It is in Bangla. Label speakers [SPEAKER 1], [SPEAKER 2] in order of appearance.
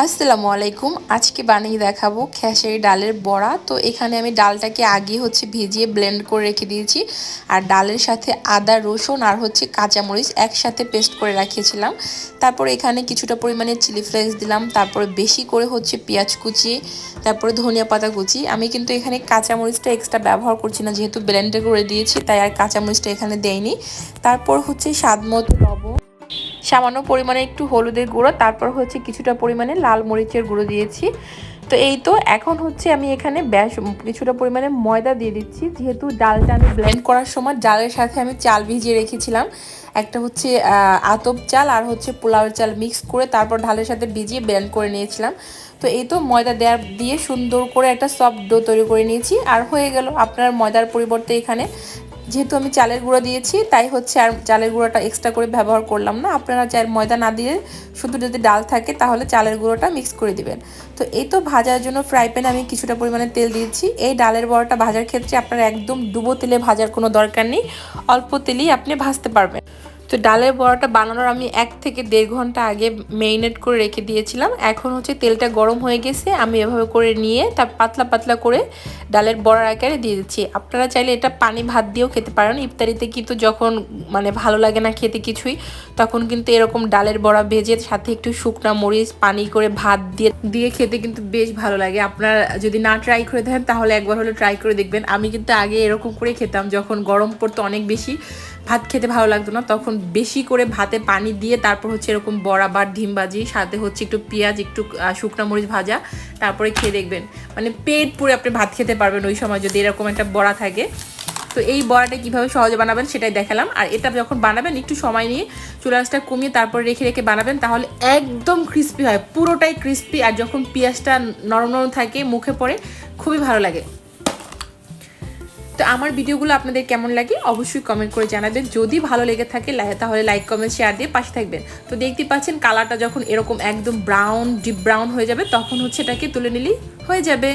[SPEAKER 1] আসসালামু আলাইকুম। আজকে বানিয়ে দেখাবো খেসারি ডালের বড়া। তো এখানে আমি ডালটাকে আগে ভিজিয়ে ব্লেন্ড করে রেখে দিয়েছি। আর ডালের সাথে আদা, রসুন আর কাঁচামরিচ একসাথে পেস্ট করে রাখিয়েছিলাম। তারপরে এখানে কিছুটা পরিমাণে চিলি ফ্লেক্স দিলাম। তারপরে বেশি করে পেঁয়াজ কুচি, তারপরে ধনিয়া পাতা কুচি। আমি কিন্তু এখানে কাঁচামরিচটা এক্সট্রা ব্যবহার করছি না, যেহেতু ব্লেন্ডে করে দিয়েছি তাই আর কাঁচামরিচটা এখানে দেইনি। তারপর স্বাদ মতো লবণ, সামান্য পরিমাণে একটু হলুদের গুঁড়ো, তারপর কিছুটা পরিমাণে লাল মরিচের গুঁড়ো দিয়েছি। তো এই তো এখন আমি এখানে কিছুটা পরিমাণে ময়দা দিয়ে দিচ্ছি, যেহেতু ডালটা আমি ব্লেন্ড করার সময় ডালের সাথে আমি চাল ভিজিয়ে রেখেছিলাম। একটা আতপ চাল আর পোলাওয়ের চাল মিক্স করে তারপর ডালের সাথে ভিজিয়ে ব্লেন্ড করে নিয়েছিলাম। তো এই তো ময়দা দিয়ে সুন্দর করে একটা সফট ডো তৈরি করে নিয়েছি। আর হয়ে গেল। আপনার ময়দার পরিবর্তে এখানে যেহেতু আমি চালের গুঁড়ো দিয়েছি তাই আর চালের গুঁড়োটা এক্সট্রা করে ব্যবহার করলাম না। আপনারা চায়ের ময়দা না দিয়ে শুধু যদি ডাল থাকে তাহলে চালের গুঁড়োটা মিক্স করে দিবেন। তো এই তো ভাজার জন্য ফ্রাই প্যানে আমি কিছুটা পরিমাণে তেল দিয়েছি। এই ডালের বড়াটা ভাজার ক্ষেত্রে আপনারা একদম ডুবো তেলে ভাজার কোনো দরকার নেই, অল্প তেলেই আপনি ভাজতে পারবেন। তো ডালের বড়াটা বানানোর আমি 1 থেকে 1.5 ঘন্টা আগে মেরিনেট করে রেখে দিয়েছিলাম। এখন তেলটা গরম হয়ে গেছে, আমি এভাবে করে নিয়ে তার পাতলা পাতলা করে ডালের বড়ার আকারে দিয়ে দিচ্ছি। আপনারা চাইলে এটা পানি ভাত দিয়েও খেতে পারেন। ইফতারিতে কিন্তু যখন ভালো লাগে না খেতে কিছুই, তখন কিন্তু এরকম ডালের বড়া ভেজে সাথে একটু শুকনা মরিচ পানি করে ভাত দিয়ে খেতে কিন্তু বেশ ভালো লাগে। আপনারা যদি না ট্রাই করে দেখেন তাহলে একবার হলে ট্রাই করে দেখবেন। আমি কিন্তু আগে এরকম করে খেতাম, যখন গরম পড়তো অনেক বেশি, ভাত খেতে ভালো লাগতো না, তখন বেশি করে ভাতে পানি দিয়ে তারপর এরকম বড়া বা ডিম ভাজি, সাথে একটু পেঁয়াজ, একটু শুকনা মরিচ ভাজা, তারপরে খেয়ে দেখবেন পেট পুরে আপনি ভাত খেতে পারবেন ওই সময় যদি এরকম একটা বড়া থাকে। তো এই বড়াটা কীভাবে সহজে বানাবেন সেটাই দেখালাম। আর এটা যখন বানাবেন একটু সময় নিয়ে চুলা আঁচটা কমিয়ে তারপর রেখে রেখে বানাবেন, তাহলে একদম ক্রিস্পি হয়, পুরোটাই ক্রিস্পি। আর যখন পেঁয়াজটা নরম নরম থাকে মুখে পড়ে খুবই ভালো লাগে। তো আমার ভিডিওগুলো আপনাদের কেমন লাগে অবশ্যই কমেন্ট করে জানাবেন। যদি ভালো লেগে থাকে তাহলে লাইক কমেন্ট শেয়ার দিয়ে পাশে থাকবেন। তো দেখতে পাচ্ছেন কালারটা যখন এরকম একদম ব্রাউন ডিপ ব্রাউন হয়ে যাবে তখন এটাকে তুলে নিলেই হয়ে যাবে।